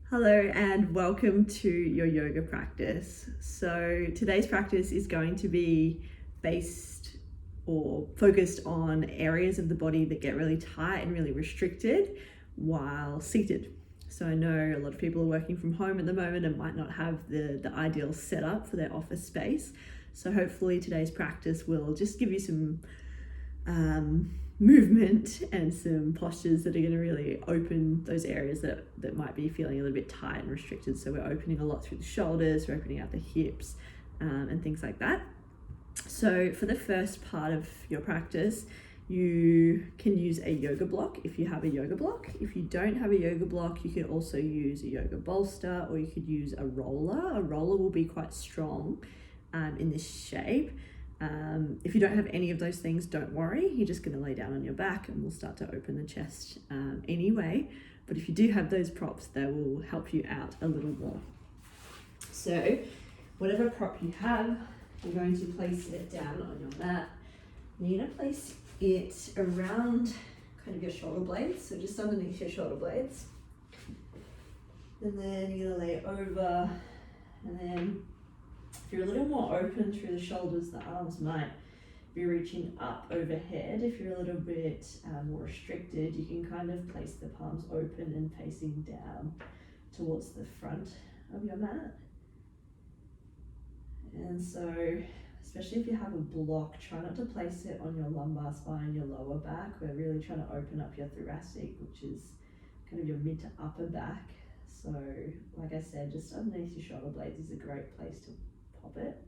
Hello and welcome to your yoga practice. So today's practice is going to be based or focused on areas of the body that get really tight and really restricted while seated. So I know a lot of people are working from home at the moment and might not have the ideal setup for their office space. So hopefully today's practice will just give you some movement and some postures that are going to really open those areas that might be feeling a little bit tight and restricted. So we're opening a lot through the shoulders, we're opening out the hips and things like that. So for the first part of your practice, you can use a yoga block if you have a yoga block. If you don't have a yoga block, you can also use a yoga bolster, or you could use a roller. A roller will be quite strong in this shape. If you don't have any of those things, don't worry. You're just going to lay down on your back and we'll start to open the chest anyway. But if you do have those props, they will help you out a little more. So whatever prop you have, you're going to place it down on your mat. You're going to place it around kind of your shoulder blades, so just underneath your shoulder blades. And then you're going to lay it over, and then if you're a little more open through the shoulders, the arms might be reaching up overhead. If you're a little bit more restricted, you can kind of place the palms open and facing down towards the front of your mat. And so, especially if you have a block, try not to place it on your lumbar spine, your lower back. We're really trying to open up your thoracic, which is kind of your mid to upper back. So, like I said, just underneath your shoulder blades is a great place to pop it.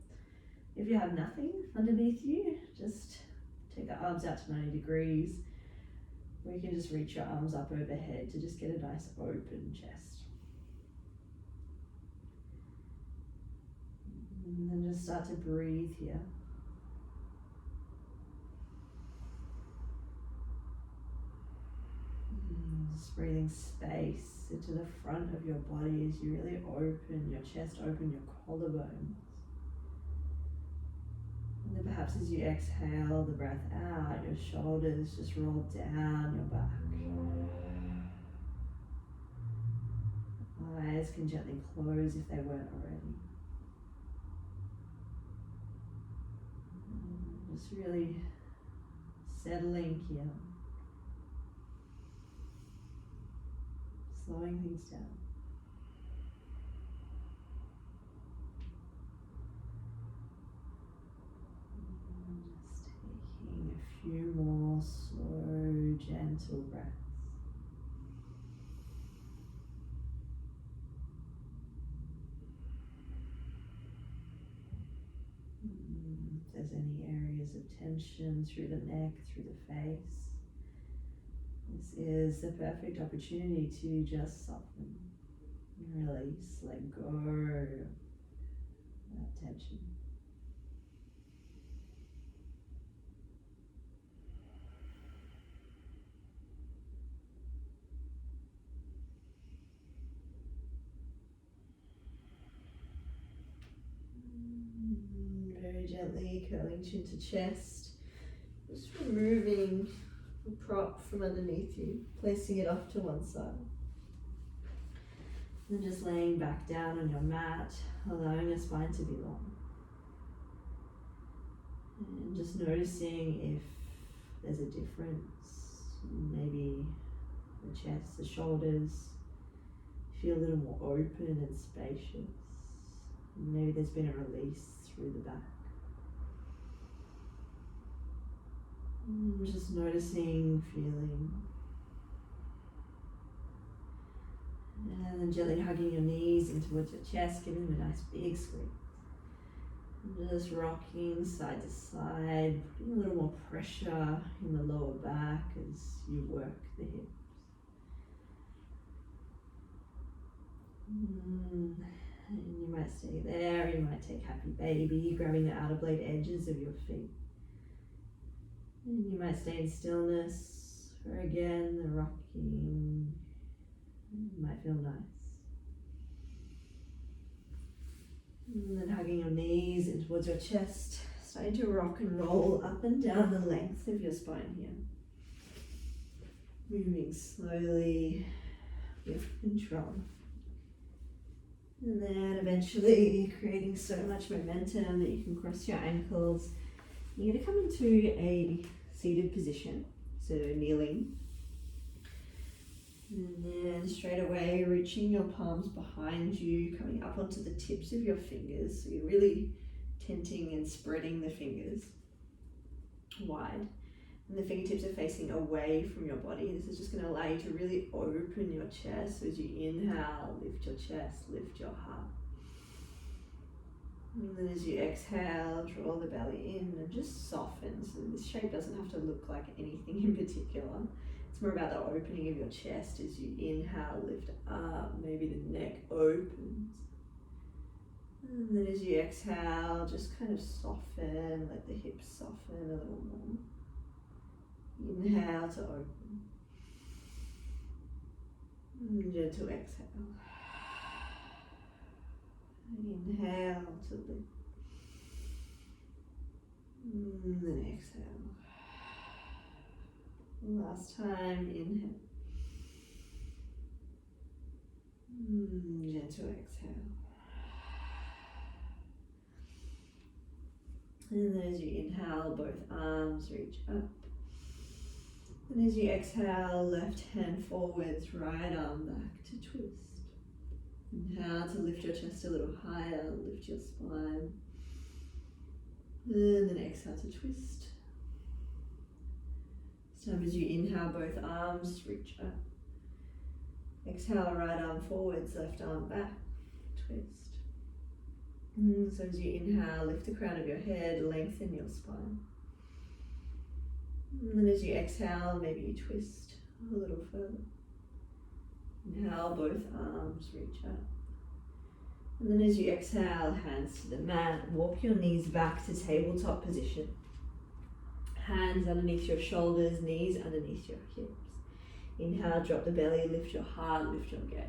If you have nothing underneath you, just take the arms out to 90 degrees, or you can just reach your arms up overhead to just get a nice open chest. And then just start to breathe here. Just breathing space into the front of your body as you really open your chest, open your collarbones. And then perhaps as you exhale the breath out, your shoulders just roll down your back. Eyes can gently close if they weren't already. Just really settling here. Slowing things down. Just taking a few more slow, gentle breaths. If there's any areas of tension through the neck, through the face, this is the perfect opportunity to just soften, release, let go that tension. Very gently curling chin to chest, just removing the prop from underneath you, placing it off to one side. And just laying back down on your mat, allowing your spine to be long. And just noticing if there's a difference, maybe the chest, the shoulders feel a little more open and spacious. Maybe there's been a release through the back. Just noticing, feeling. And then gently hugging your knees in towards your chest, giving them a nice big squeeze. And just rocking side to side, putting a little more pressure in the lower back as you work the hips. And you might stay there, you might take happy baby, grabbing the outer blade edges of your feet. And you might stay in stillness, or again, the rocking might feel nice. And then hugging your knees in towards your chest, starting to rock and roll up and down the length of your spine here. Moving slowly with control. And then eventually creating so much momentum that you can cross your ankles. You're going to come into a seated position, so kneeling. And then straight away reaching your palms behind you, coming up onto the tips of your fingers. So you're really tenting and spreading the fingers wide. And the fingertips are facing away from your body. This is just going to allow you to really open your chest. So as you inhale, lift your chest, lift your heart. And then as you exhale, draw the belly in and just soften. So this shape doesn't have to look like anything in particular. It's more about the opening of your chest. As you inhale, lift up, maybe the neck opens. And then as you exhale, just kind of soften, let the hips soften a little more. Inhale to open. And gentle exhale. Inhale to lift. And then exhale. Last time, inhale. Gentle exhale. And then as you inhale, both arms reach up. And as you exhale, left hand forwards, right arm back to twist. Inhale to lift your chest a little higher, lift your spine. And then exhale to twist. So as you inhale, both arms reach up. Exhale, right arm forwards, left arm back, twist. So as you inhale, lift the crown of your head, lengthen your spine. And then as you exhale, maybe you twist a little further. Inhale, both arms reach up. And then as you exhale, hands to the mat, walk your knees back to tabletop position. Hands underneath your shoulders, knees underneath your hips. Inhale, drop the belly, lift your heart, lift your gaze.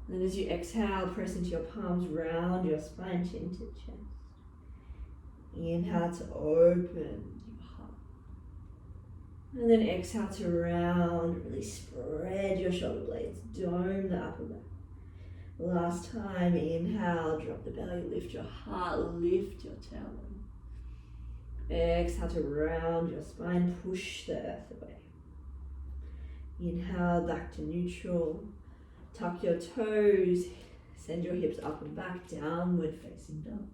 And then as you exhale, press into your palms, round your spine, chin to chest. Inhale to open. And then exhale to round, really spread your shoulder blades, dome the upper back. Last time, inhale, drop the belly, lift your heart, lift your tailbone. Exhale to round your spine, push the earth away. Inhale, back to neutral. Tuck your toes, send your hips up and back, downward facing dog.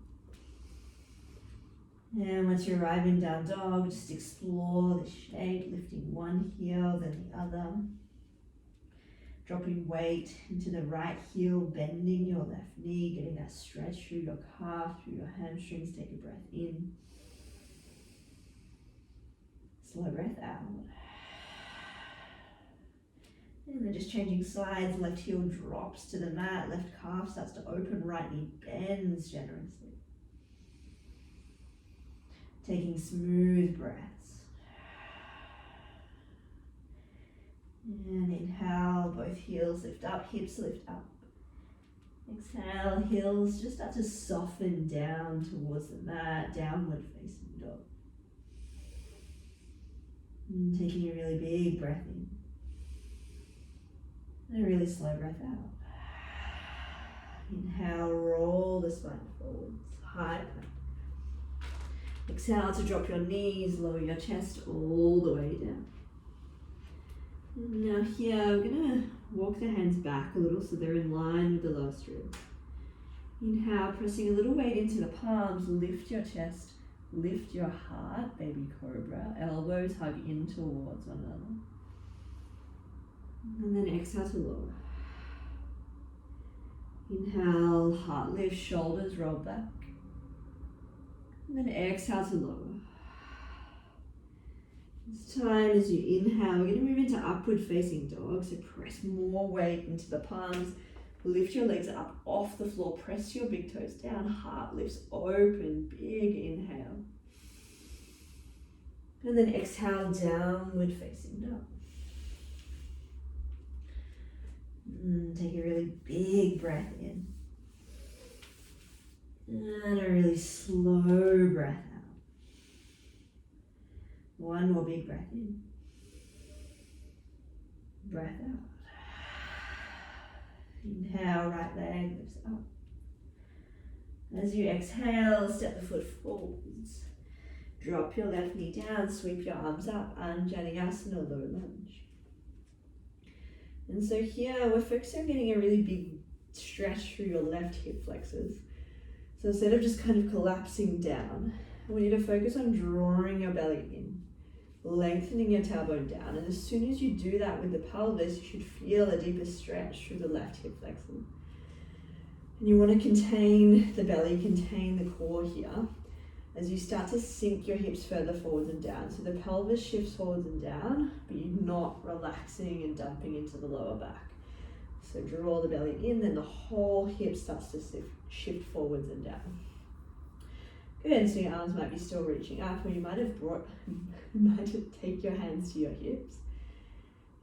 And once you arrive in down dog, just explore the shape, lifting one heel, then the other. Dropping weight into the right heel, bending your left knee, getting that stretch through your calf, through your hamstrings. Take a breath in. Slow breath out. And then just changing sides, left heel drops to the mat, left calf starts to open, right knee bends generously. Taking smooth breaths. And inhale, both heels lift up, hips lift up. Exhale, heels just start to soften down towards the mat, downward facing dog. And taking a really big breath in. And a really slow breath out. Inhale, roll the spine forwards, high plank. Exhale to drop your knees, lower your chest all the way down. Now here, we're going to walk the hands back a little so they're in line with the lowest ribs. Inhale, pressing a little weight into the palms, lift your chest, lift your heart, baby cobra, elbows hug in towards one another. And then exhale to lower. Inhale, heart lift, shoulders roll back. And then exhale to lower. This time as you inhale, we're going to move into upward facing dog. So press more weight into the palms. Lift your legs up off the floor. Press your big toes down. Heart lifts open. Big inhale. And then exhale, downward facing dog. Take a really big breath in. And a really slow breath out. One more big breath in. Breath out. Inhale, right leg lifts up. As you exhale, step the foot forwards. Drop your left knee down, sweep your arms up, Vinyasa, low lunge. And so here we're focusing on getting a really big stretch through your left hip flexors. So instead of just kind of collapsing down, I want you to focus on drawing your belly in, lengthening your tailbone down. And as soon as you do that with the pelvis, you should feel a deeper stretch through the left hip flexor. And you want to contain the belly, contain the core here, as you start to sink your hips further forwards and down. So the pelvis shifts forwards and down, but you're not relaxing and dumping into the lower back. So draw the belly in, then the whole hip starts to shift forwards and down. Good, so your arms might be still reaching up, or you might have take your hands to your hips.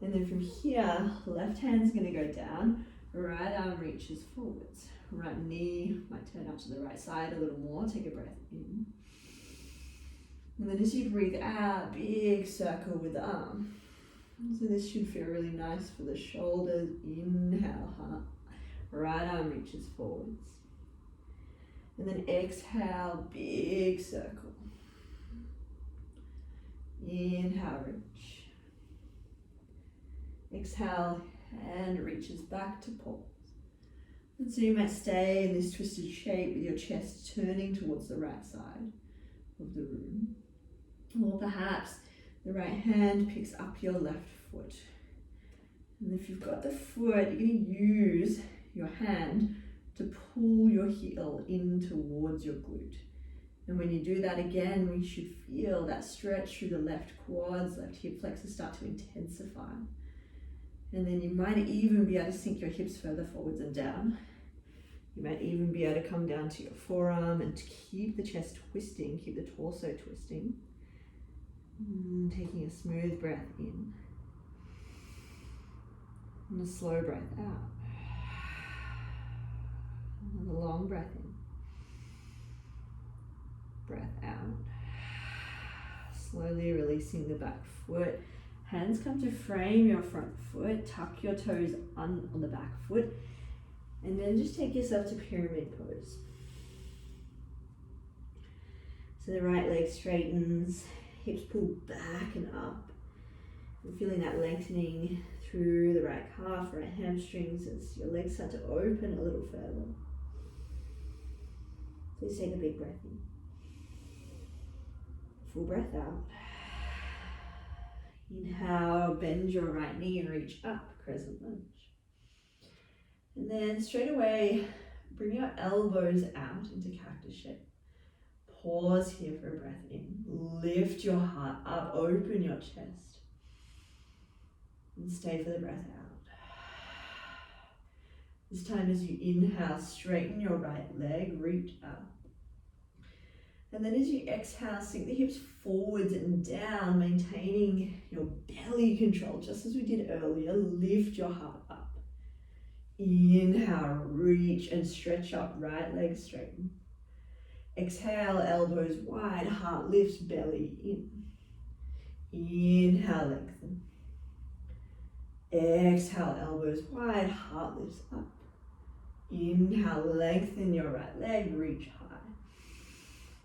And then from here, left hand's gonna go down, right arm reaches forwards. Right knee might turn up to the right side a little more, take a breath in. And then as you breathe out, big circle with the arm. So this should feel really nice for the shoulders. Inhale, right arm reaches forwards. And then exhale, big circle. Inhale, reach. Exhale, hand reaches back to pause. And so you might stay in this twisted shape with your chest turning towards the right side of the room. Or perhaps the right hand picks up your left foot. And if you've got the foot, you're going to use your hand to pull your heel in towards your glute. And when you do that again, we should feel that stretch through the left quads, left hip flexors start to intensify. And then you might even be able to sink your hips further forwards and down. You might even be able to come down to your forearm and keep the chest twisting, keep the torso twisting. Taking a smooth breath in. And a slow breath out. Another long breath in. Breath out. Slowly releasing the back foot. Hands come to frame your front foot. Tuck your toes on the back foot. And then just take yourself to pyramid pose. So the right leg straightens. Hips pull back and up. And feeling that lengthening through the right calf, right hamstrings as your legs start to open a little further. Please take a big breath in. Full breath out. Inhale, bend your right knee and reach up, crescent lunge. And then straight away, bring your elbows out into cactus shape. Pause here for a breath in. Lift your heart up, open your chest. And stay for the breath out. This time as you inhale, straighten your right leg, reach up. And then as you exhale, sink the hips forwards and down, maintaining your belly control, just as we did earlier. Lift your heart up. Inhale, reach and stretch up, right leg straighten. Exhale, elbows wide, heart lifts, belly in. Inhale, lengthen. Exhale, elbows wide, heart lifts up. Inhale, lengthen your right leg, reach high.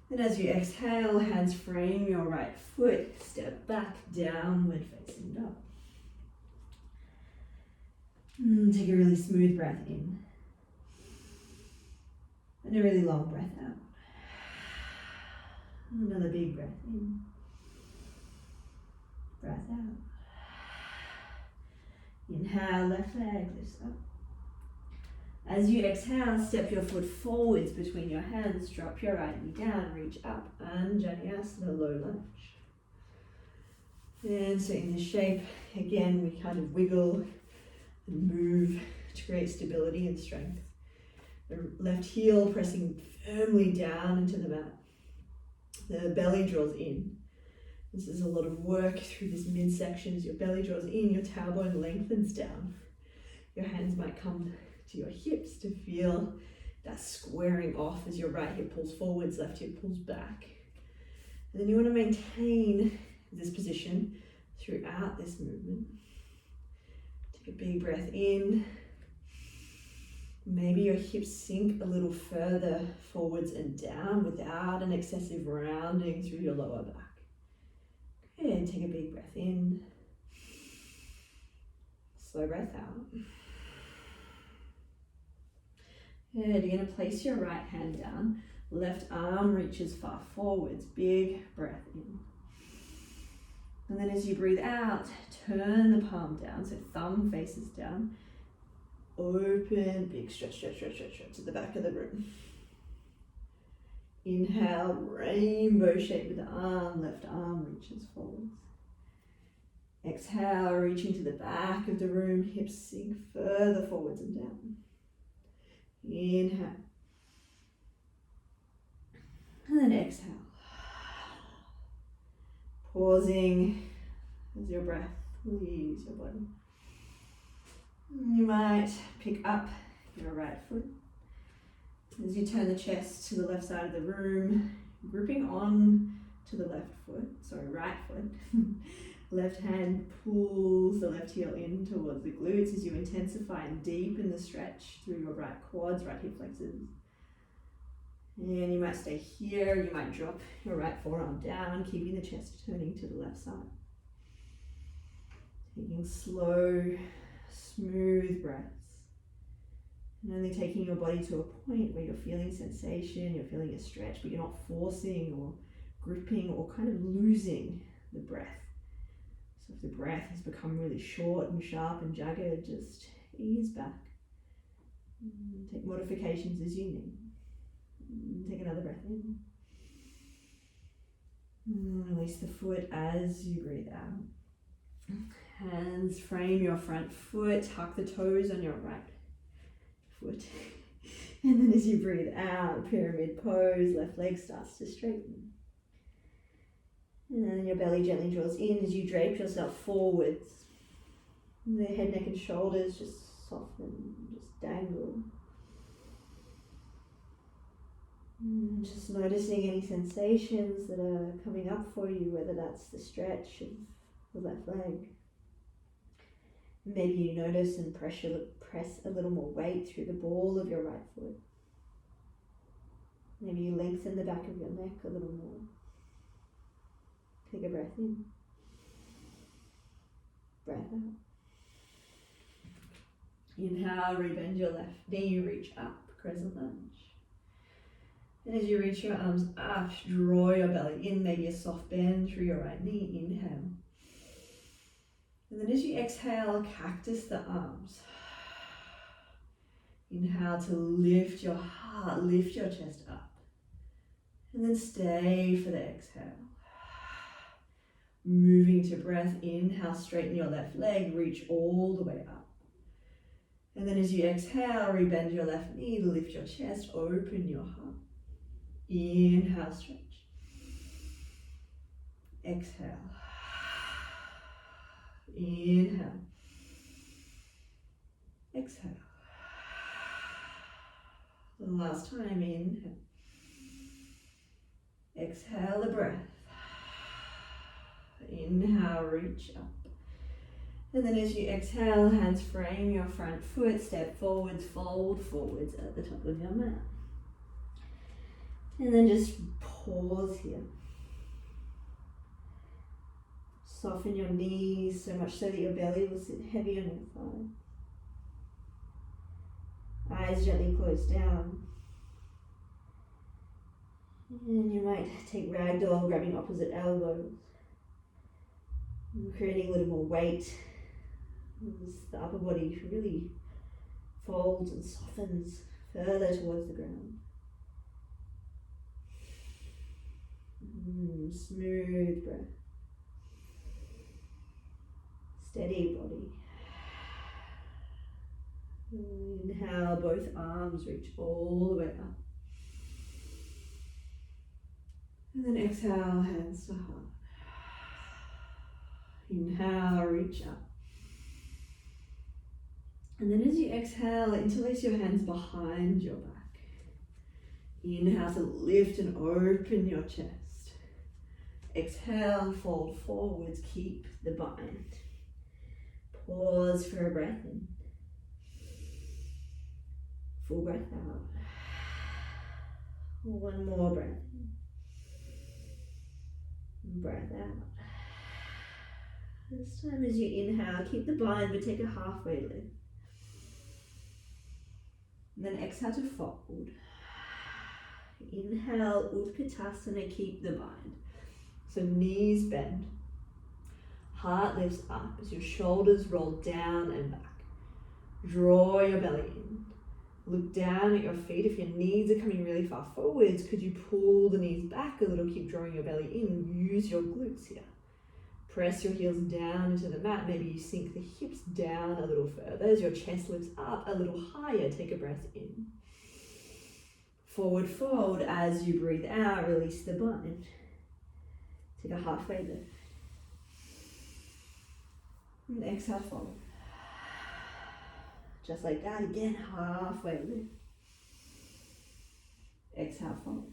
And as you exhale, hands frame your right foot, step back, downward facing dog. Take a really smooth breath in. And a really long breath out. Another big breath in. Breath out. Inhale, left leg lifts up. As you exhale, step your foot forwards between your hands, drop your right knee down, reach up, and Vinyasa, low lunge. And so in this shape, again, we kind of wiggle and move to create stability and strength. The left heel pressing firmly down into the mat. The belly draws in. This is a lot of work through this midsection. As your belly draws in, your tailbone lengthens down. Your hands might come to your hips to feel that squaring off as your right hip pulls forwards, left hip pulls back. And then you want to maintain this position throughout this movement. Take a big breath in. Maybe your hips sink a little further forwards and down without an excessive rounding through your lower back. And take a big breath in. Slow breath out. Good. You're going to place your right hand down. Left arm reaches far forwards. Big breath in. And then as you breathe out, turn the palm down, so thumb faces down. Open, big stretch, stretch, stretch, stretch, stretch to the back of the room. Inhale, rainbow shape with the arm, left arm reaches forwards. Exhale, reaching to the back of the room, hips sink further forwards and down. Inhale. And then exhale. Pausing as your breath leaves your body. You might pick up your right foot as you turn the chest to the left side of the room, gripping on to the right foot. Left hand pulls the left heel in towards the glutes as you intensify and deepen the stretch through your right quads, right hip flexors. And you might stay here, you might drop your right forearm down, keeping the chest turning to the left side. Taking slow, smooth breaths. And only taking your body to a point where you're feeling sensation, you're feeling a stretch, but you're not forcing or gripping or kind of losing the breath. So if the breath has become really short and sharp and jagged, just ease back. Take modifications as you need. Take another breath in. Release the foot as you breathe out. Hands frame your front foot, tuck the toes on your right foot. And then as you breathe out, pyramid pose, left leg starts to straighten. And then your belly gently draws in as you drape yourself forwards. The head, neck and shoulders just soften, just dangle. Just noticing any sensations that are coming up for you, whether that's the stretch of the left leg. Maybe you notice and press a little more weight through the ball of your right foot. Maybe you lengthen the back of your neck a little more. Take a breath in. Breath out. Inhale, rebend your left knee, reach up, crescent lunge. And as you reach your arms up, draw your belly in, maybe a soft bend through your right knee. Inhale. And then as you exhale, cactus the arms. Inhale to lift your heart, lift your chest up. And then stay for the exhale. Moving to breath, inhale, straighten your left leg, reach all the way up. And then as you exhale, rebend your left knee, lift your chest, open your heart. Inhale, stretch. Exhale. Inhale. Exhale. The last time, inhale. Exhale the breath. Inhale, reach up. And then as you exhale, hands frame your front foot, step forwards, fold forwards at the top of your mat. And then just pause here. Soften your knees so much so that your belly will sit heavy on your thigh. Eyes gently close down. And you might take ragdoll, grabbing opposite elbows. And creating a little more weight as the upper body really folds and softens further towards the ground. Smooth breath. Steady body. Inhale, both arms reach all the way up. And then exhale, hands to heart. Inhale, reach up. And then as you exhale, interlace your hands behind your back. Inhale to lift and open your chest. Exhale, fold forwards, keep the bind. Pause for a breath in. Full breath out. One more breath in. Breath out. This time as you inhale, keep the bind but take a halfway lift. And then exhale to fold. Inhale, Utkatasana, keep the bind. So knees bend. Heart lifts up as your shoulders roll down and back. Draw your belly in. Look down at your feet. If your knees are coming really far forwards, could you pull the knees back a little? Keep drawing your belly in. Use your glutes here. Press your heels down into the mat. Maybe you sink the hips down a little further as your chest lifts up a little higher. Take a breath in. Forward fold. As you breathe out, release the bind. Take a halfway lift. And exhale, fold. Just like that, again, halfway lift. Exhale, fold.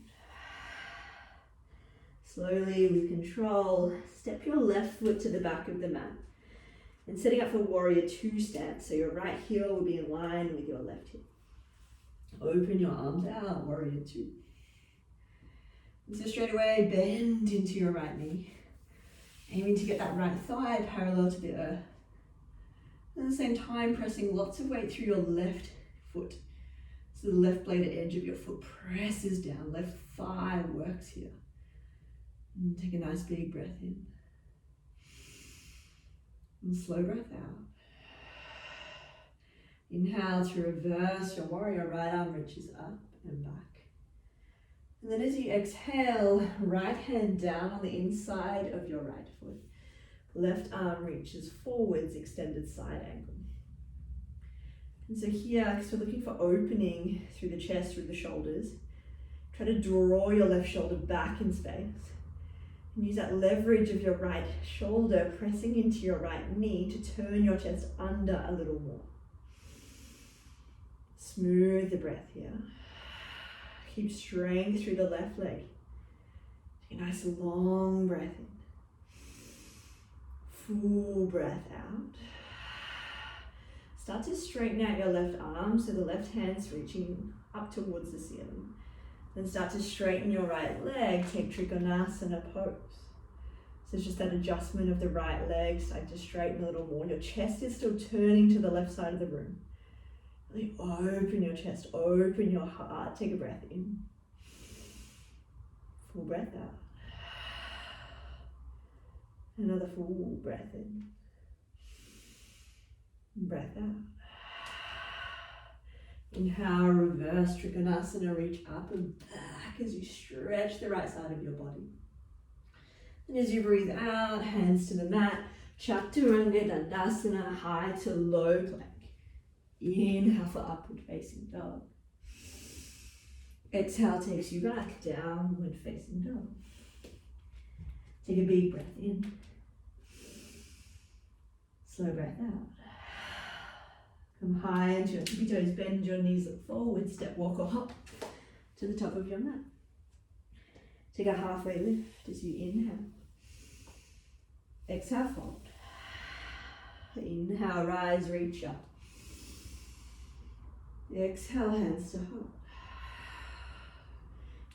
Slowly, with control, step your left foot to the back of the mat. And setting up for warrior two stance, so your right heel will be in line with your left hip. Open your arms out, warrior two. And so straight away, bend into your right knee. Aiming to get that right thigh parallel to the earth. At the same time, pressing lots of weight through your left foot. So the left bladed edge of your foot presses down. Left thigh works here. And take a nice big breath in. And slow breath out. Inhale to reverse your warrior. Right arm reaches up and back. And then as you exhale, right hand down on the inside of your right foot. Left arm reaches forwards, extended side angle. And so here, because we're looking for opening through the chest, through the shoulders, try to draw your left shoulder back in space. And use that leverage of your right shoulder pressing into your right knee to turn your chest under a little more. Smooth the breath here. Keep strength through the left leg. Take a nice long breath in. Full breath out. Start to straighten out your left arm so the left hand's reaching up towards the ceiling. Then start to straighten your right leg. Take Trikonasana pose. So it's just that adjustment of the right leg. Start to straighten a little more. Your chest is still turning to the left side of the room. Really open your chest, open your heart. Take a breath in. Full breath out. Another full breath in. Breath out. Inhale, reverse Trikonasana, reach up and back as you stretch the right side of your body. And as you breathe out, hands to the mat, Chaturanga Dandasana, high to low plank. Inhale for upward facing dog. Exhale takes you back, downward facing dog. Take a big breath in. Slow breath out. Come high into your tippy toes, bend your knees, look forward, step, walk or hop to the top of your mat. Take a halfway lift as you inhale. Exhale, fold. Inhale, rise, reach up. Exhale, hands to heart.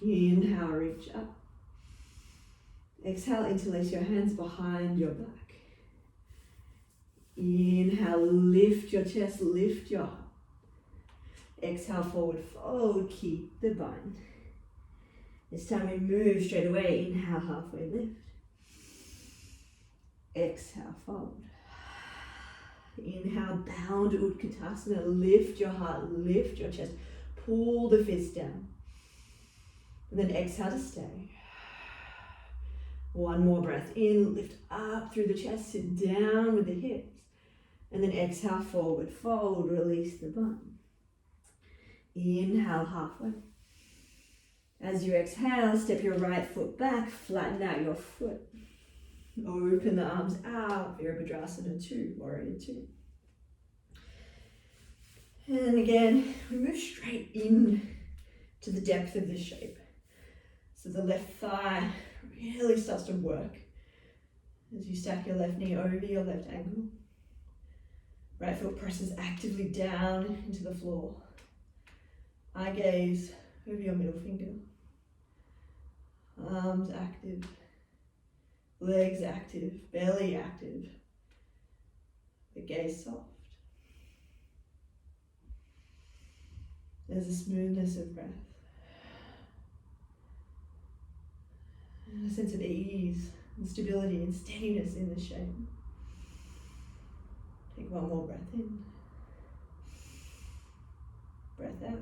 Inhale, reach up. Exhale, interlace your hands behind your back. Inhale, lift your chest, lift your heart. Exhale, forward fold, keep the bind. This time we move straight away. Inhale, halfway lift. Exhale, fold. Inhale, bound Utkatasana, lift your heart, lift your chest, pull the fist down. And then exhale to stay. One more breath in, lift up through the chest, sit down with the hips. And then exhale, forward fold, release the bum. Inhale, halfway. As you exhale, step your right foot back, flatten out your foot. Open the arms out, Virabhadrasana 2, Warrior 2. And again, we move straight in to the depth of this shape. So the left thigh really starts to work as you stack your left knee over your left ankle. Right foot presses actively down into the floor. Eye gaze over your middle finger. Arms active. Legs active. Belly active. The gaze soft. There's a smoothness of breath. And a sense of ease and stability and steadiness in the shape. Take one more breath in. Breath out.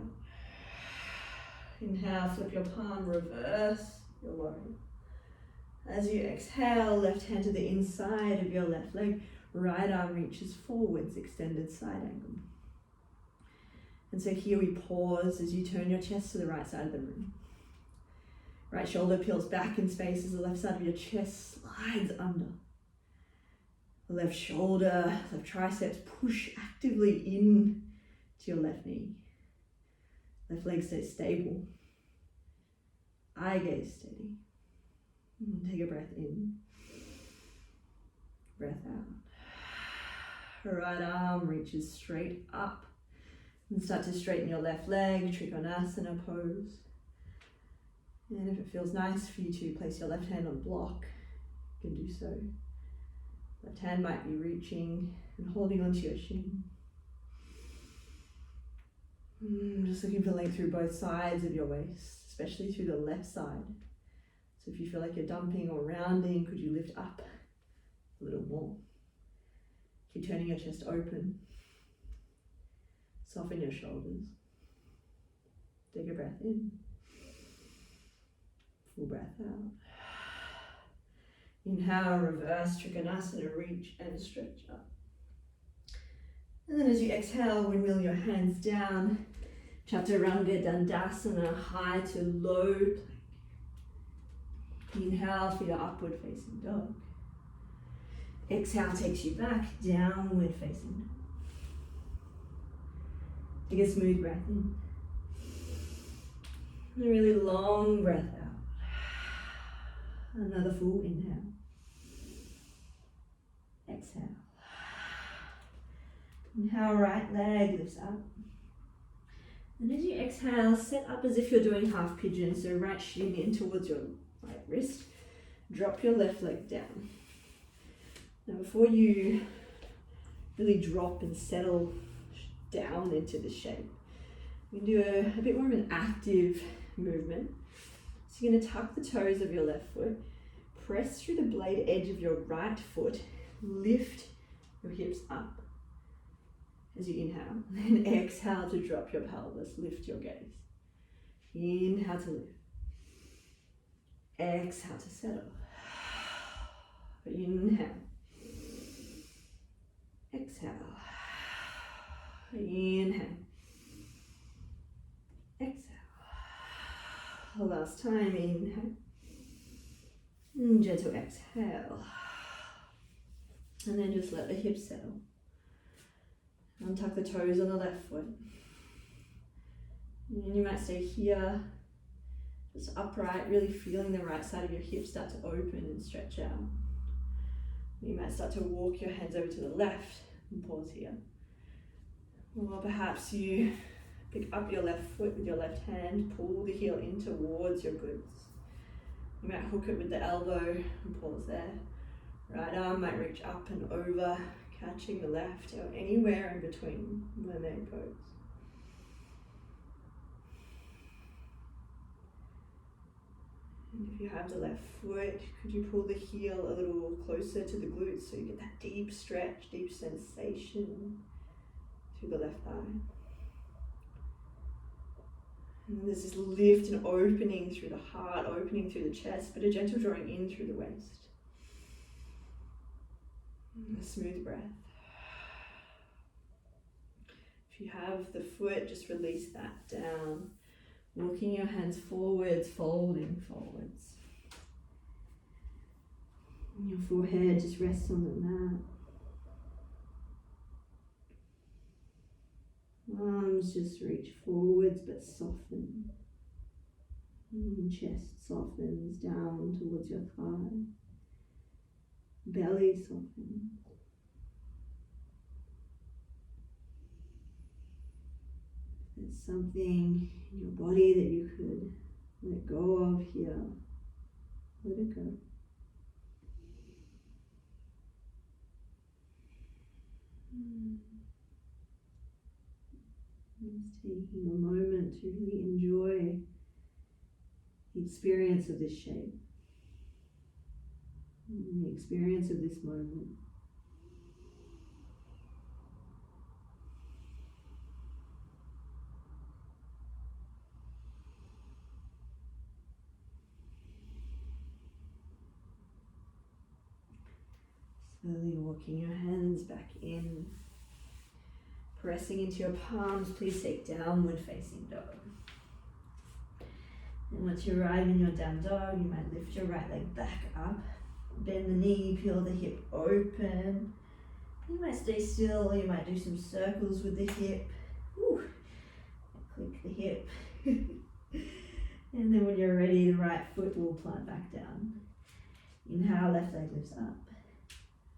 Inhale, flip your palm, reverse your warrior. As you exhale, left hand to the inside of your left leg, right arm reaches forwards, extended side angle. And so here we pause as you turn your chest to the right side of the room. Right shoulder peels back in space as the left side of your chest slides under. The left shoulder, left triceps push actively in to your left knee. Left leg stays stable. Eye gaze steady. Take a breath in. Breath out. Right arm reaches straight up. And start to straighten your left leg, Trikonasana pose. And if it feels nice for you to place your left hand on block, you can do so. Left hand might be reaching and holding onto your shin. Just looking for length through both sides of your waist, especially through the left side. So if you feel like you're dumping or rounding, could you lift up a little more? Keep turning your chest open. Soften your shoulders. Take a breath in. Full breath out. Inhale, reverse Trikonasana, reach and stretch up. And then as you exhale, windmill your hands down. Chaturanga Dandasana, high to low plank. Inhale for your upward facing dog. Exhale takes you back, downward facing dog. Take a smooth breath in. And a really long breath out. Another full inhale. Exhale. Inhale, right leg lifts up. And as you exhale, set up as if you're doing half pigeon. So right shin in towards your right wrist. Drop your left leg down. Now before you really drop and settle down into the shape, you can do a bit more of an active movement. So you're going to tuck the toes of your left foot, press through the blade edge of your right foot, lift your hips up as you inhale, and exhale to drop your pelvis, lift your gaze. Inhale to lift. Exhale to settle. Inhale. Exhale. Inhale. Exhale. Last time, inhale. And gentle exhale. And then just let the hips settle. Untuck the toes on the left foot. And you might stay here, just upright, really feeling the right side of your hips start to open and stretch out. You might start to walk your hands over to the left and pause here. Or perhaps you pick up your left foot with your left hand, pull the heel in towards your glutes. You might hook it with the elbow and pause there. Right arm might reach up and over, catching the left or anywhere in between mermaid pose. And if you have the left foot, could you pull the heel a little closer to the glutes so you get that deep stretch, deep sensation through the left thigh. And there's this lift and opening through the heart, opening through the chest, but a gentle drawing in through the waist. And a smooth breath. If you have the foot, just release that down. Walking your hands forwards, folding forwards. And your forehead just rests on the mat. Arms just reach forwards but soften. And chest softens down towards your thigh. Belly softens. there's something in your body that you could let go of here, let it go. Just taking a moment to really enjoy the experience of this shape, the experience of this moment. Slowly walking your hands back in, pressing into your palms. Please take downward facing dog. And once you arrive in your down dog, you might lift your right leg back up, bend the knee, peel the hip open. You might stay still, or you might do some circles with the hip. Ooh. Click the hip. And then when you're ready, the right foot will plant back down. Inhale, left leg lifts up.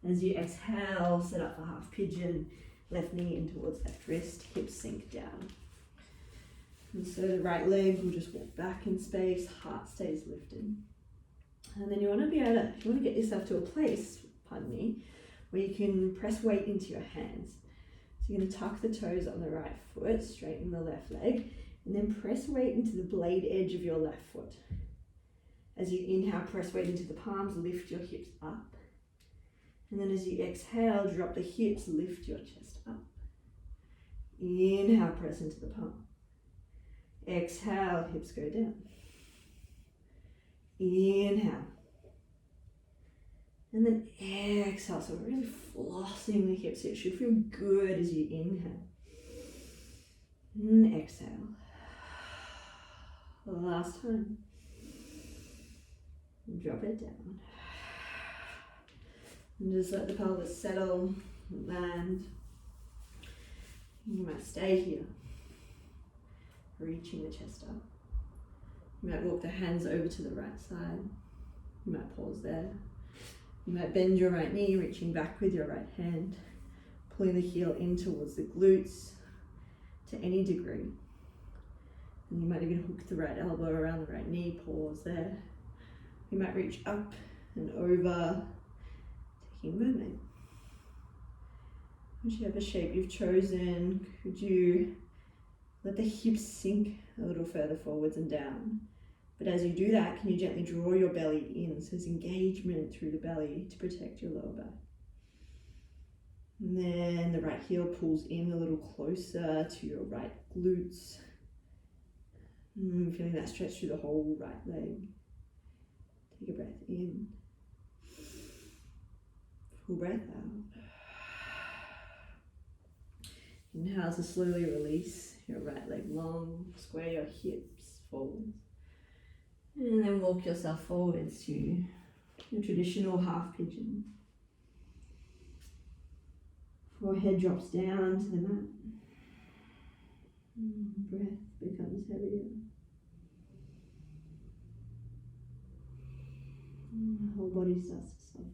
As you exhale, set up for half pigeon, left knee in towards left wrist, hips sink down. And so the right leg will just walk back in space, heart stays lifted. And then you want to be able to, you want to get yourself to a place, pardon me, where you can press weight into your hands. So you're going to tuck the toes on the right foot, straighten the left leg, and then press weight into the blade edge of your left foot. As you inhale, press weight into the palms, lift your hips up. And then as you exhale, drop the hips, lift your chest up. Inhale, press into the palm. Exhale, hips go down. Inhale. And then exhale, so really flossing the hips. It should feel good as you inhale. And exhale. Last time. Drop it down. And just let the pelvis settle, land. You might stay here, reaching the chest up. You might walk the hands over to the right side. You might pause there. You might bend your right knee, reaching back with your right hand, pulling the heel in towards the glutes to any degree. And you might even hook the right elbow around the right knee, pause there. You might reach up and over, taking mermaid. Whichever shape you've chosen, could you let the hips sink a little further forwards and down? But as you do that, can you gently draw your belly in? So there's engagement through the belly to protect your lower back. And then the right heel pulls in a little closer to your right glutes. Feeling that stretch through the whole right leg. Take a breath in. Full breath out. Inhale to slowly release your right leg long, square your hips forwards. And then walk yourself forwards to your traditional half pigeon. Forehead drops down to the mat. Breath becomes heavier. The whole body starts to soften.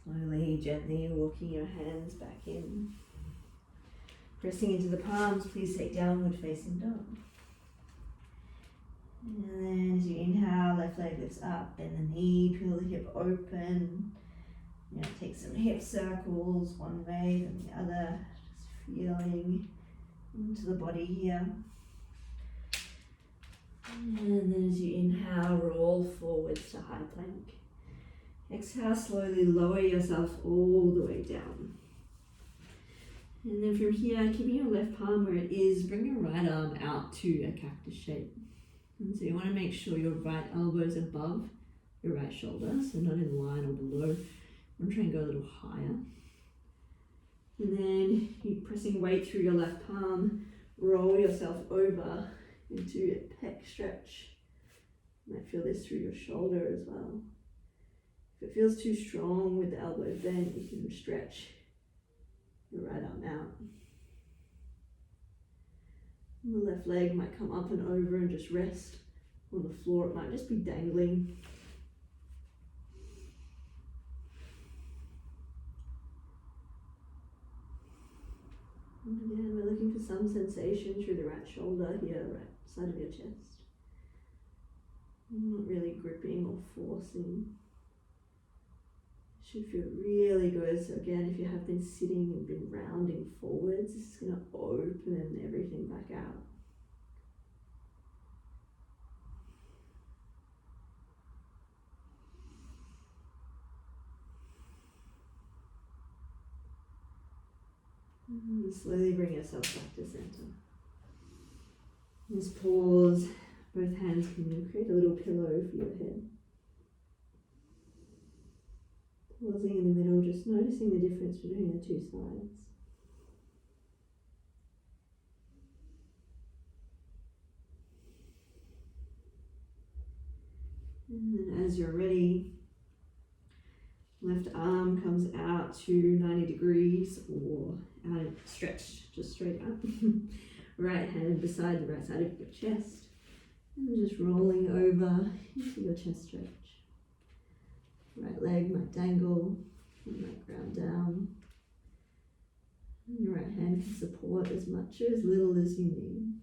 Slowly, gently walking your hands back in. Pressing into the palms, please take downward facing dog. And then as you inhale, left leg lifts up, bend the knee, peel the hip open. You know, take some hip circles one way, then the other. Just feeling into the body here. And then as you inhale, roll forwards to high plank. Exhale, slowly lower yourself all the way down. And then from here, keeping your left palm where it is, bring your right arm out to a cactus shape. And so you want to make sure your right elbow is above your right shoulder, so not in line or below. I'm trying to go a little higher. And then you're pressing weight through your left palm, roll yourself over into a pec stretch. You might feel this through your shoulder as well. If it feels too strong with the elbow bent, you can stretch your right arm out. And the left leg might come up and over and just rest on the floor. It might just be dangling. And again, we're looking for some sensation through the right shoulder here, right side of your chest. Not really gripping or forcing. Should feel really good. So again, if you have been sitting and been rounding forwards, this is going to open everything back out. And slowly bring yourself back to center. Just pause. Both hands can create a little pillow for your head. Pausing in the middle, just noticing the difference between the two sides. And then as you're ready, left arm comes out to 90 degrees or out stretched, just straight out. Right hand beside the right side of your chest. And just rolling over into your chest stretch. Right leg might dangle, and might ground down. And your right hand can support as much or as little as you need.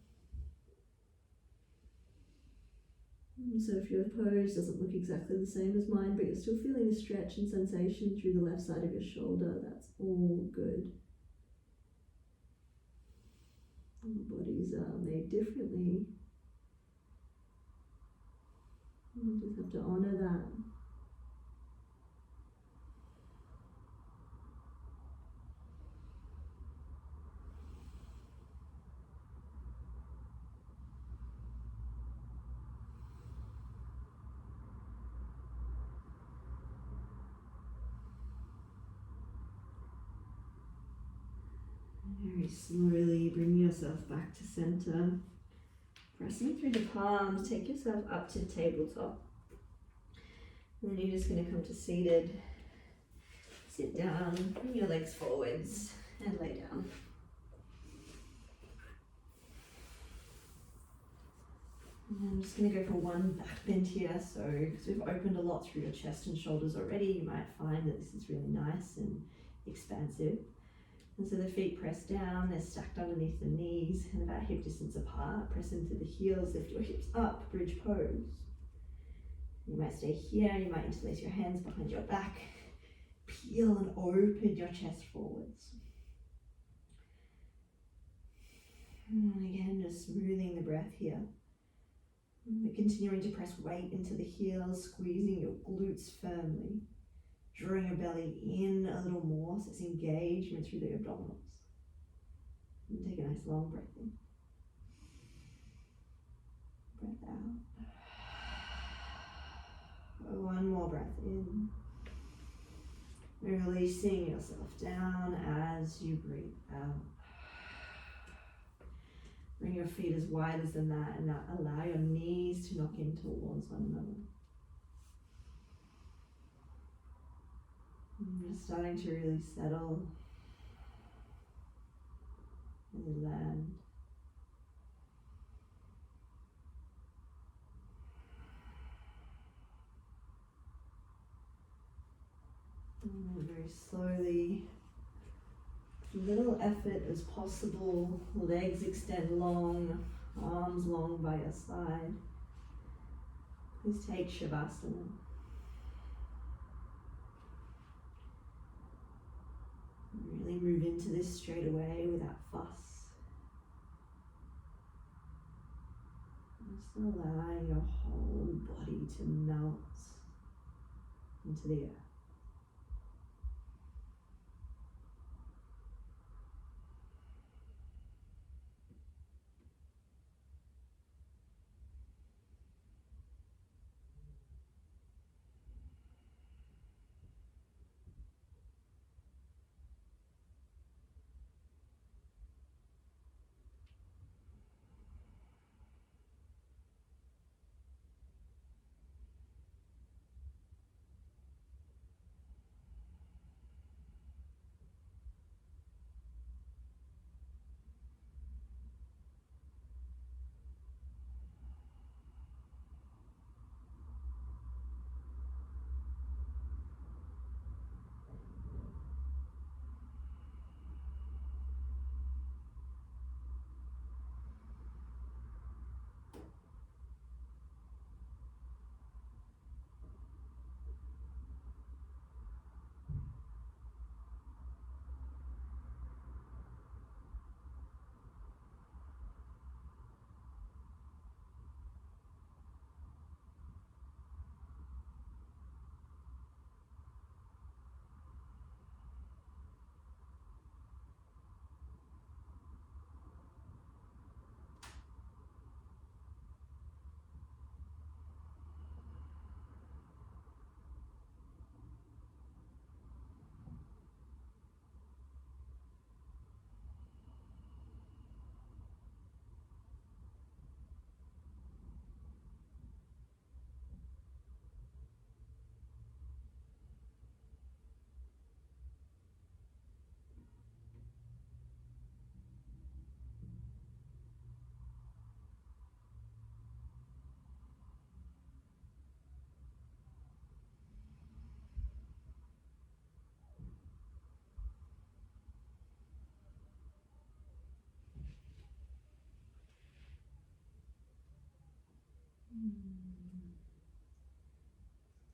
And so if your pose doesn't look exactly the same as mine, but you're still feeling a stretch and sensation through the left side of your shoulder, that's all good. Our bodies are made differently. You just have to honor that. Very slowly bring yourself back to center. Pressing through the palms, take yourself up to tabletop. And then you're just going to come to seated. Sit down, bring your legs forwards and lay down. And I'm just going to go for one back bend here. So, because we've opened a lot through your chest and shoulders already, you might find that this is really nice and expansive. And so the feet press down, they're stacked underneath the knees and about hip distance apart. Press into the heels, lift your hips up, bridge pose. You might stay here, you might interlace your hands behind your back. Peel and open your chest forwards. And again, just smoothing the breath here. But continuing to press weight into the heels, squeezing your glutes firmly. Drawing your belly in a little more, so it's engagement through the abdominals. And take a nice long breath in. Breath out. One more breath in. Releasing yourself down as you breathe out. Bring your feet as wide as the mat and now allow your knees to knock in towards one another. And just starting to really settle and land. And then very slowly, little effort as possible, legs extend long, arms long by your side. Please take Shavasana. Really move into this straight away without fuss. Just allowing your whole body to melt into the earth.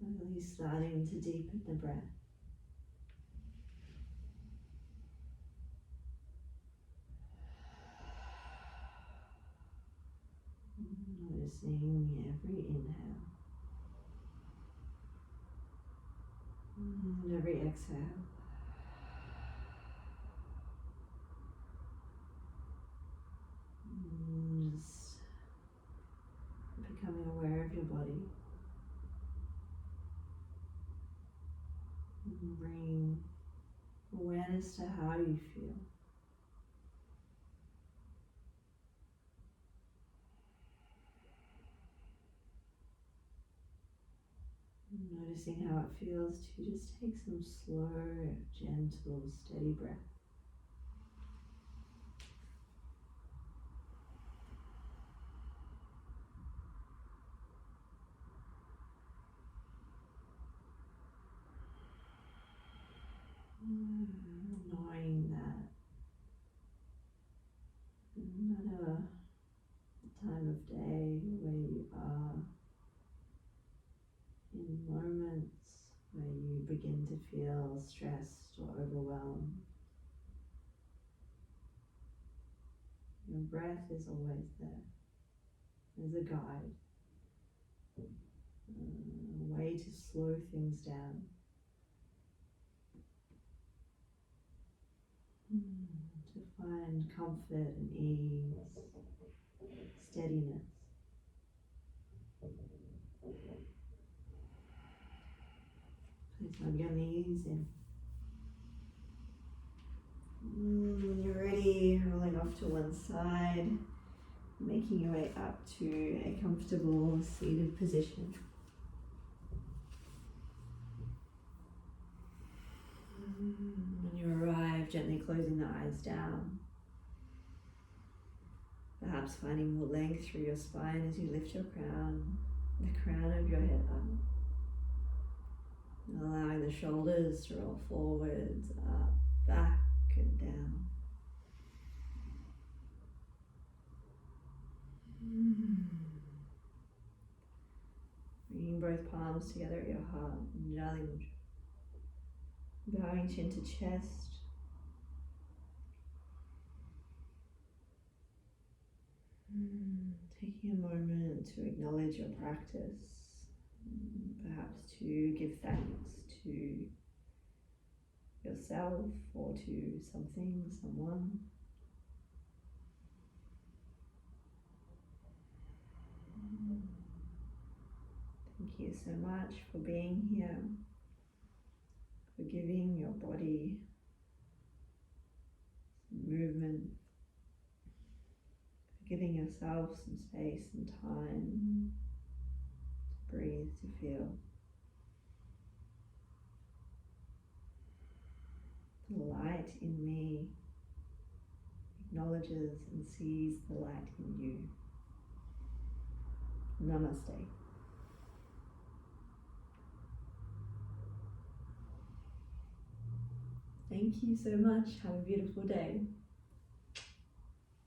Slowly starting to deepen the breath. Noticing every inhale and every exhale. Just becoming aware of your body. And bring awareness to how you feel. Noticing how it feels to just take some slow, gentle, steady breath. Knowing that no matter the time of day, where you are, in moments where you begin to feel stressed or overwhelmed, your breath is always there as a guide, a way to slow things down, to find comfort and ease, steadiness. Place on your knees in. When you're ready, rolling off to one side, making your way up to a comfortable seated position. When you arrive, gently closing the eyes down. Perhaps finding more length through your spine as you lift your crown, the crown of your head up. And allowing the shoulders to roll forwards, up, back and down. Bringing both palms together at your heart, Jali Mudra. Bowing chin to chest. Taking a moment to acknowledge your practice, perhaps to give thanks to yourself or to something, someone. Thank you so much for being here, for giving your body some movement, for giving yourself some space and time to breathe, to feel. The light in me acknowledges and sees the light in you. Namaste. Thank you so much. Have a beautiful day.